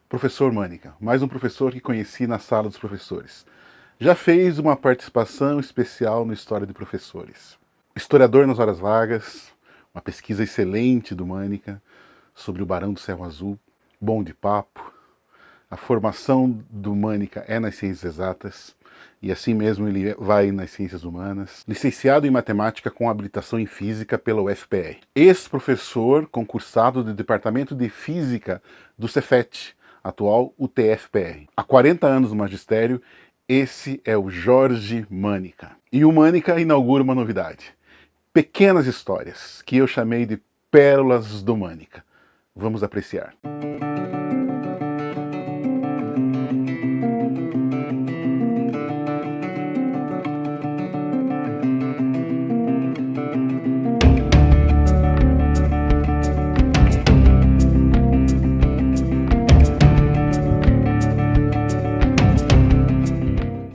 Professor Mânica, mais um professor que conheci na sala dos professores. Já fez uma participação especial no História de Professores. Historiador nas horas vagas, uma pesquisa excelente do Mânica sobre o Barão do Cerro Azul, bom de papo. A formação do Mânica é nas ciências exatas, e assim mesmo ele vai nas ciências humanas. Licenciado em matemática com habilitação em física pela UFPR. Ex-professor concursado do Departamento de Física do Cefet, atual UTFPR. Há 40 anos no magistério, esse é o Jorge Mânica. E o Mânica inaugura uma novidade. Pequenas histórias, que eu chamei de Pérolas do Mânica. Vamos apreciar.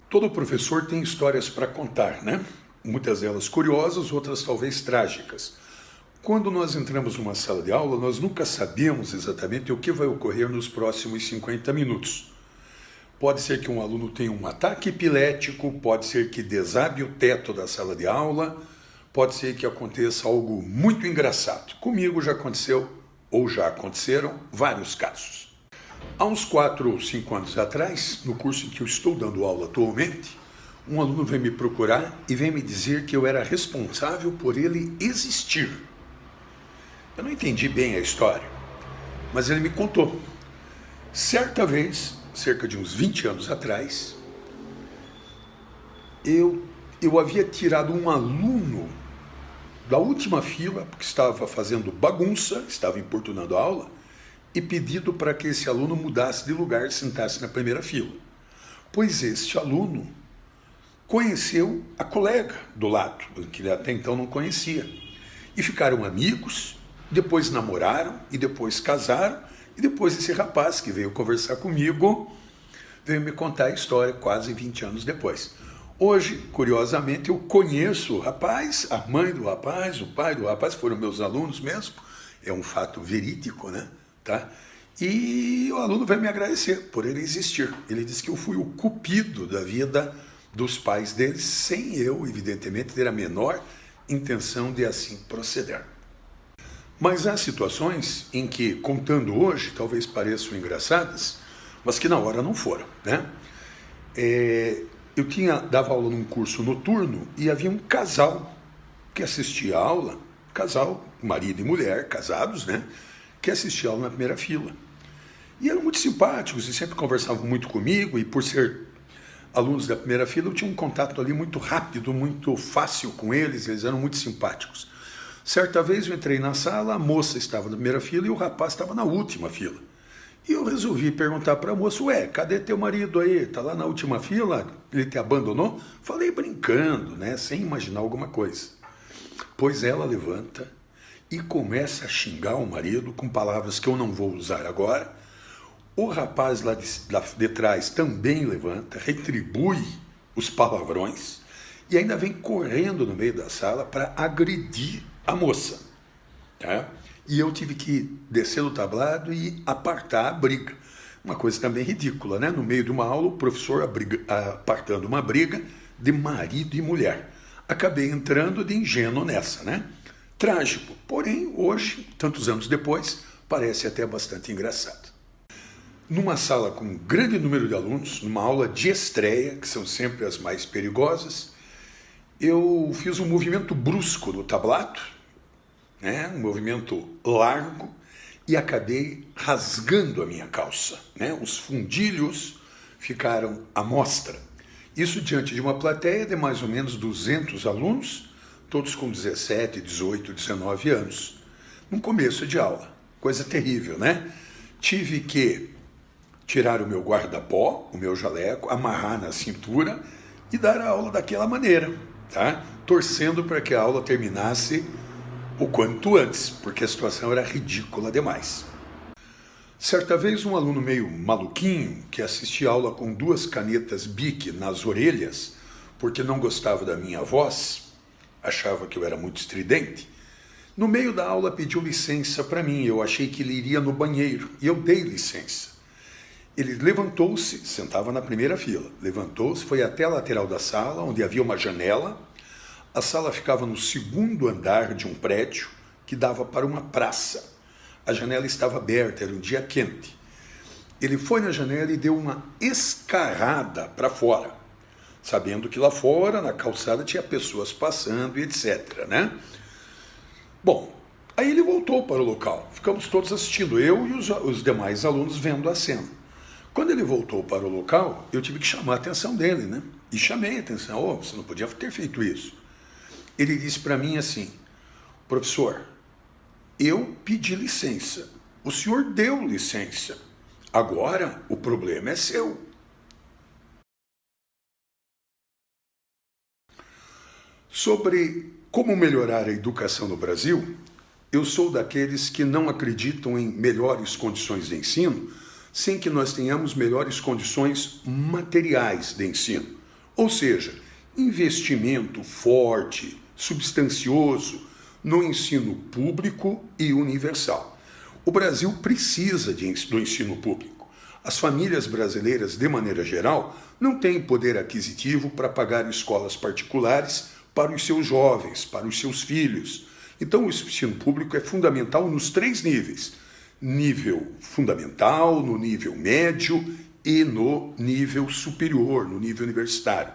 Todo professor tem histórias para contar, né? Muitas delas curiosas, outras talvez trágicas. Quando nós entramos numa sala de aula, nós nunca sabemos exatamente o que vai ocorrer nos próximos 50 minutos. Pode ser que um aluno tenha um ataque epilético, pode ser que desabe o teto da sala de aula, pode ser que aconteça algo muito engraçado. Comigo já aconteceu, ou já aconteceram, vários casos. Há uns 4 ou 5 anos atrás, no curso em que eu estou dando aula atualmente, um aluno veio me procurar e veio me dizer que eu era responsável por ele existir. Eu não entendi bem a história, mas ele me contou. Certa vez, cerca de uns 20 anos atrás, eu havia tirado um aluno da última fila, porque estava fazendo bagunça, estava importunando a aula, e pedido para que esse aluno mudasse de lugar e sentasse na primeira fila. Pois este aluno conheceu a colega do lado, que ele até então não conhecia. E ficaram amigos, depois namoraram, e depois casaram, e depois esse rapaz que veio conversar comigo, veio me contar a história quase 20 anos depois. Hoje, curiosamente, eu conheço o rapaz, a mãe do rapaz, o pai do rapaz, foram meus alunos mesmo, é um fato verídico, né? Tá? E o aluno vai me agradecer por ele existir. Ele disse que eu fui o cupido da vida dos pais dele, sem eu, evidentemente, ter a menor intenção de assim proceder. Mas há situações em que, contando hoje, talvez pareçam engraçadas, mas que na hora não foram, né? Eu dava aula num curso noturno e havia um casal que assistia a aula, casal, marido e mulher, casados, né? Que assistia aula na primeira fila. E eram muito simpáticos e sempre conversavam muito comigo, e por ser alunos da primeira fila, eu tinha um contato ali muito rápido, muito fácil com eles eram muito simpáticos. Certa vez eu entrei na sala, a moça estava na primeira fila e o rapaz estava na última fila. E eu resolvi perguntar para a moça, cadê teu marido aí? Está lá na última fila? Ele te abandonou? Falei brincando, né, sem imaginar alguma coisa. Pois ela levanta e começa a xingar o marido com palavras que eu não vou usar agora. O rapaz lá de trás também levanta, retribui os palavrões e ainda vem correndo no meio da sala para agredir a moça. Tá? E eu tive que descer do tablado e apartar a briga. Uma coisa também ridícula, né? No meio de uma aula, o professor apartando uma briga de marido e mulher. Acabei entrando de ingênuo nessa, né? Trágico, porém, hoje, tantos anos depois, parece até bastante engraçado. Numa sala com um grande número de alunos, numa aula de estreia, que são sempre as mais perigosas, eu fiz um movimento brusco no tablado, né, um movimento largo, e acabei rasgando a minha calça, né? Os fundilhos ficaram à mostra. Isso diante de uma plateia de mais ou menos 200 alunos, todos com 17, 18, 19 anos, no começo de aula. Coisa terrível, né? Tive que tirar o meu guarda-pó, o meu jaleco, amarrar na cintura e dar a aula daquela maneira, tá? Torcendo para que a aula terminasse o quanto antes, porque a situação era ridícula demais. Certa vez um aluno meio maluquinho, que assistia a aula com 2 canetas Bic nas orelhas, porque não gostava da minha voz, achava que eu era muito estridente, no meio da aula pediu licença para mim. Eu achei que ele iria no banheiro e eu dei licença. Ele levantou-se, sentava na primeira fila, levantou-se, foi até a lateral da sala, onde havia uma janela. A sala ficava no segundo andar de um prédio que dava para uma praça. A janela estava aberta, era um dia quente. Ele foi na janela e deu uma escarrada para fora, sabendo que lá fora, na calçada, tinha pessoas passando e etc, né? Bom, aí ele voltou para o local. Ficamos todos assistindo, eu e os demais alunos vendo a cena. Quando ele voltou para o local, eu tive que chamar a atenção dele, né? E chamei a atenção, oh, você não podia ter feito isso. Ele disse para mim assim, professor, eu pedi licença, o senhor deu licença, agora o problema é seu. Sobre como melhorar a educação no Brasil, eu sou daqueles que não acreditam em melhores condições de ensino sem que nós tenhamos melhores condições materiais de ensino. Ou seja, investimento forte, substancioso no ensino público e universal. O Brasil precisa do ensino público. As famílias brasileiras, de maneira geral, não têm poder aquisitivo para pagar escolas particulares para os seus jovens, para os seus filhos. Então, o ensino público é fundamental nos 3 níveis. Nível fundamental, no nível médio e no nível superior, no nível universitário.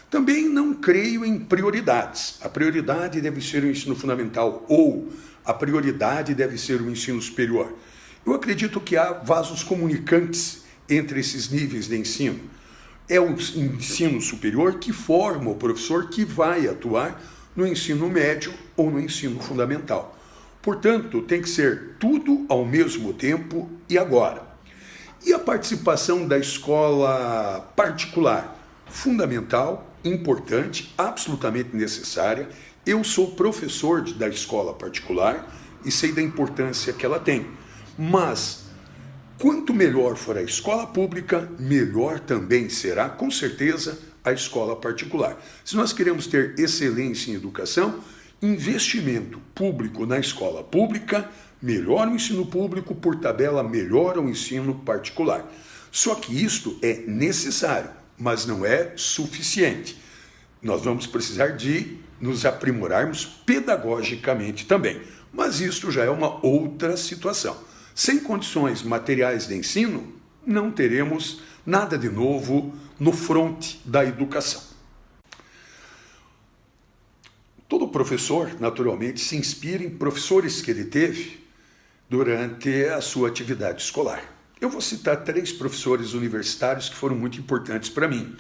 Também não creio em prioridades. A prioridade deve ser o ensino fundamental ou a prioridade deve ser o ensino superior. Eu acredito que há vasos comunicantes entre esses níveis de ensino. É o ensino superior que forma o professor que vai atuar no ensino médio ou no ensino fundamental. Portanto, tem que ser tudo ao mesmo tempo e agora. E a participação da escola particular? Fundamental, importante, absolutamente necessária. Eu sou professor da escola particular e sei da importância que ela tem. Mas, quanto melhor for a escola pública, melhor também será, com certeza, a escola particular. Se nós queremos ter excelência em educação, investimento público na escola pública, melhora o ensino público, por tabela, melhora o ensino particular. Só que isto é necessário, mas não é suficiente. Nós vamos precisar de nos aprimorarmos pedagogicamente também. Mas isto já é uma outra situação. Sem condições materiais de ensino, não teremos nada de novo no fronte da educação. Todo professor, naturalmente, se inspira em professores que ele teve durante a sua atividade escolar. Eu vou citar 3 professores universitários que foram muito importantes para mim.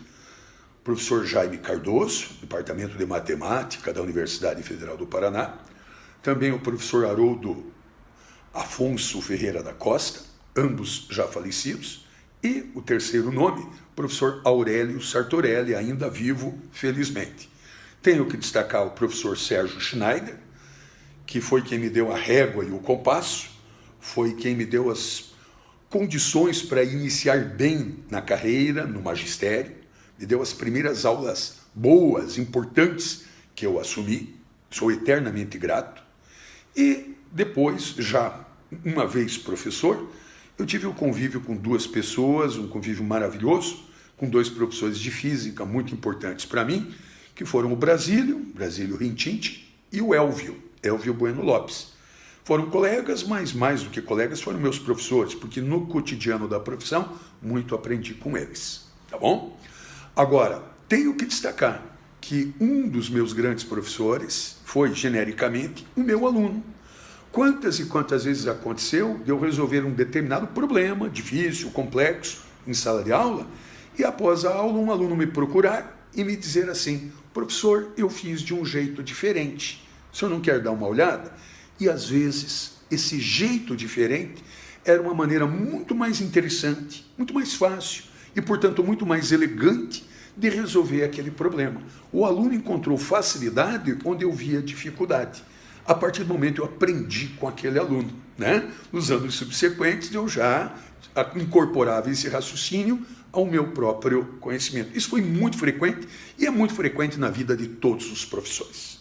O professor Jaime Cardoso, Departamento de Matemática da Universidade Federal do Paraná. Também o professor Haroldo Afonso Ferreira da Costa, ambos já falecidos. E o terceiro nome, o professor Aurélio Sartorelli, ainda vivo, felizmente. Tenho que destacar o professor Sérgio Schneider, que foi quem me deu a régua e o compasso, foi quem me deu as condições para iniciar bem na carreira, no magistério, me deu as primeiras aulas boas, importantes, que eu assumi, sou eternamente grato. E depois, já uma vez professor, eu tive o convívio com 2 pessoas, um convívio maravilhoso, com 2 professores de física muito importantes para mim, que foram o Brasílio Rintinti, e o Elvio Bueno Lopes. Foram colegas, mas mais do que colegas, foram meus professores, porque no cotidiano da profissão, muito aprendi com eles, tá bom? Agora, tenho que destacar que um dos meus grandes professores foi, genericamente, o meu aluno. Quantas e quantas vezes aconteceu de eu resolver um determinado problema, difícil, complexo, em sala de aula, e após a aula um aluno me procurar e me dizer assim, professor, eu fiz de um jeito diferente, o senhor não quer dar uma olhada? E às vezes esse jeito diferente era uma maneira muito mais interessante, muito mais fácil e, portanto, muito mais elegante de resolver aquele problema. O aluno encontrou facilidade onde eu via dificuldade. A partir do momento eu aprendi com aquele aluno, né? Nos anos subsequentes eu já incorporava esse raciocínio ao meu próprio conhecimento. Isso foi muito frequente e é muito frequente na vida de todos os professores.